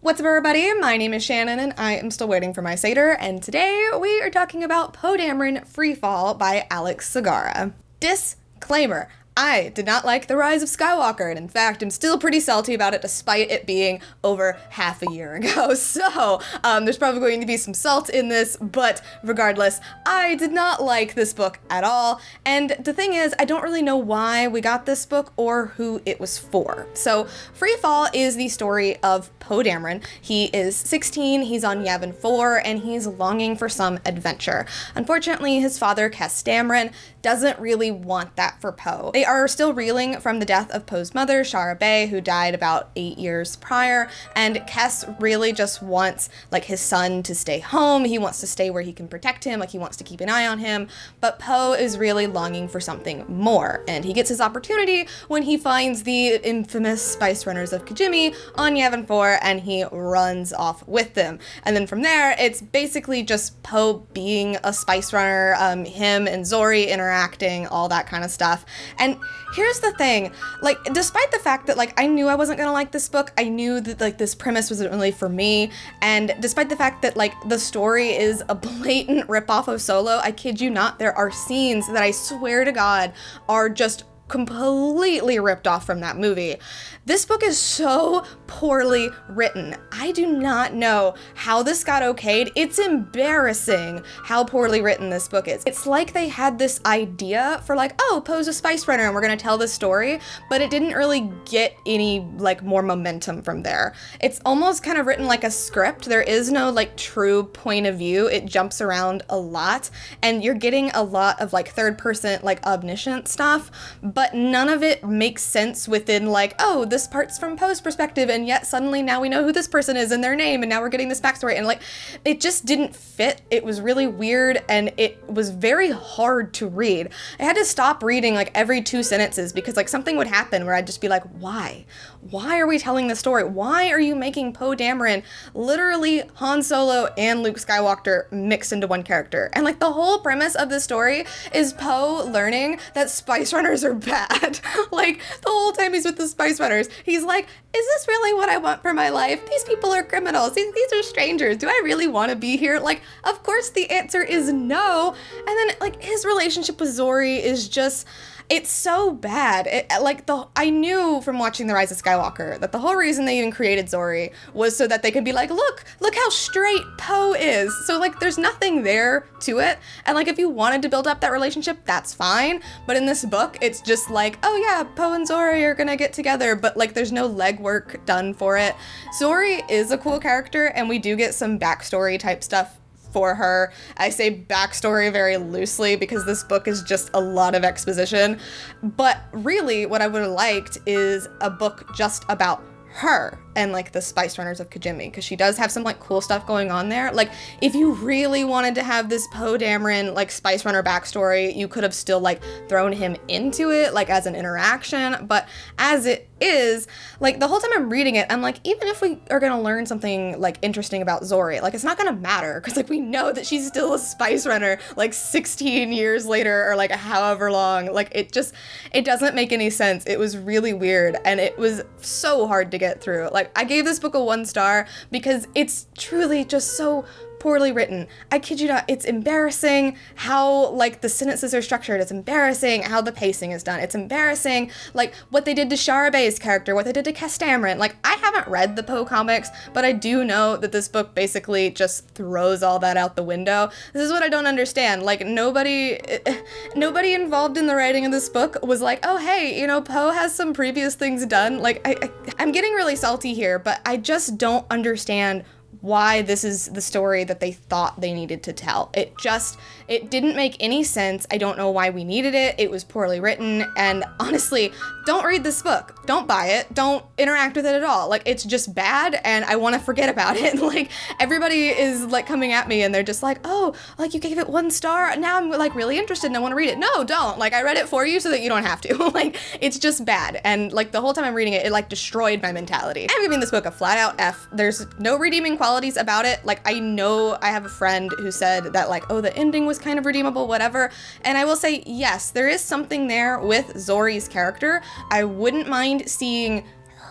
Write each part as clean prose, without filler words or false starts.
What's up, everybody? My name is Shannon, and I am still waiting for my Satyr, and today we are talking about Poe Dameron Freefall by Alex Segura. Disclaimer. I did not like The Rise of Skywalker, and in fact, I'm still pretty salty about it despite it being over half a year ago. So, there's probably going to be some salt in this, but regardless, I did not like this book at all. And the thing is, I don't really know why we got this book or who it was for. So, Freefall is the story of Poe Dameron. He is 16, he's on Yavin 4, and he's longing for some adventure. Unfortunately, his father, Kes Dameron, doesn't really want that for Poe. They are still reeling from the death of Poe's mother, Shara Bay, who died about 8 years prior, and Kes really just wants, his son to stay home. He wants to stay where he can protect him, he wants to keep an eye on him, but Poe is really longing for something more, and he gets his opportunity when he finds the infamous Spice Runners of Kijimi on Yavin 4, and he runs off with them. And then from there, it's basically just Poe being a Spice Runner, him and Zori interacting, all that kind of stuff. And here's the thing, despite the fact that, I knew I wasn't gonna like this book, I knew that, this premise wasn't really for me, and despite the fact that, the story is a blatant ripoff of Solo, I kid you not, there are scenes that I swear to God are just completely ripped off from that movie. This book is so poorly written. I do not know how this got okayed. It's embarrassing how poorly written this book is. It's like they had this idea for oh, Poe's a Spice Runner and we're gonna tell this story, but it didn't really get any more momentum from there. It's almost kind of written like a script. There is no true point of view. It jumps around a lot and you're getting a lot of third person omniscient stuff, but none of it makes sense within oh, this part's from Poe's perspective, and yet suddenly now we know who this person is and their name, and now we're getting this backstory, and it just didn't fit. It was really weird, and it was very hard to read. I had to stop reading every 2 sentences because something would happen where I'd just be why? Why are we telling this story? Why are you making Poe Dameron literally Han Solo and Luke Skywalker mixed into one character? And the whole premise of this story is Poe learning that Spice Runners are bad. The whole time he's with the Spice Runners, he's is this really what I want for my life? These people are criminals. These are strangers. Do I really want to be here? Of course the answer is no. And then his relationship with Zori is just, it's so bad. I knew from watching The Rise of Skywalker that the whole reason they even created Zori was so that they could be look how straight Poe is. So there's nothing there to it. And if you wanted to build up that relationship, that's fine. But in this book, it's just oh yeah, Poe and Zori are gonna get together, but there's no legwork done for it. Zori is a cool character, and we do get some backstory type stuff for her. I say backstory very loosely because this book is just a lot of exposition, but really what I would have liked is a book just about her and the Spice Runners of Kijimi, because she does have some cool stuff going on there. If you really wanted to have this Poe Dameron Spice Runner backstory, you could have still thrown him into it as an interaction, but as it is, the whole time I'm reading it, I'm even if we are gonna learn something interesting about Zori, it's not gonna matter because we know that she's still a Spice Runner 16 years later or however long. It doesn't make any sense. It was really weird and it was so hard to get through. I gave this book a 1 star because it's truly just so poorly written. I kid you not, it's embarrassing how the sentences are structured. It's embarrassing how the pacing is done. It's embarrassing what they did to Shara Bay's character, what they did to Kes Dameron. I haven't read the Poe comics, but I do know that this book basically just throws all that out the window. This is what I don't understand. Nobody involved in the writing of this book was oh hey, Poe has some previous things done. I'm getting really salty here, but I just don't understand why this is the story that they thought they needed to tell. It didn't make any sense. I don't know why we needed it. It was poorly written, and honestly, don't read this book. Don't buy it. Don't interact with it at all. It's just bad, and I want to forget about it. Everybody is coming at me, and they're just oh, you gave it 1 star. Now I'm really interested and I want to read it. No, don't. I read it for you so that you don't have to. It's just bad, and the whole time I'm reading it, it destroyed my mentality. I'm giving this book a flat out F. There's no redeeming qualities about it. I know I have a friend who said that oh, the ending was kind of redeemable, whatever. And I will say, yes, there is something there with Zori's character. I wouldn't mind seeing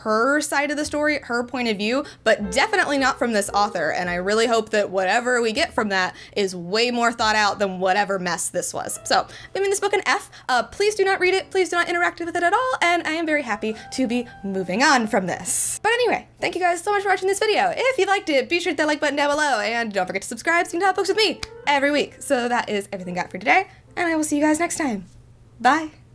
her side of the story, her point of view, but definitely not from this author. And I really hope that whatever we get from that is way more thought out than whatever mess this was. So I'm giving this book an F. Please do not read it. Please do not interact with it at all. And I am very happy to be moving on from this. But anyway, thank you guys so much for watching this video. If you liked it, be sure to hit that like button down below, and don't forget to subscribe so you can talk books with me every week. So that is everything I got for today, and I will see you guys next time. Bye.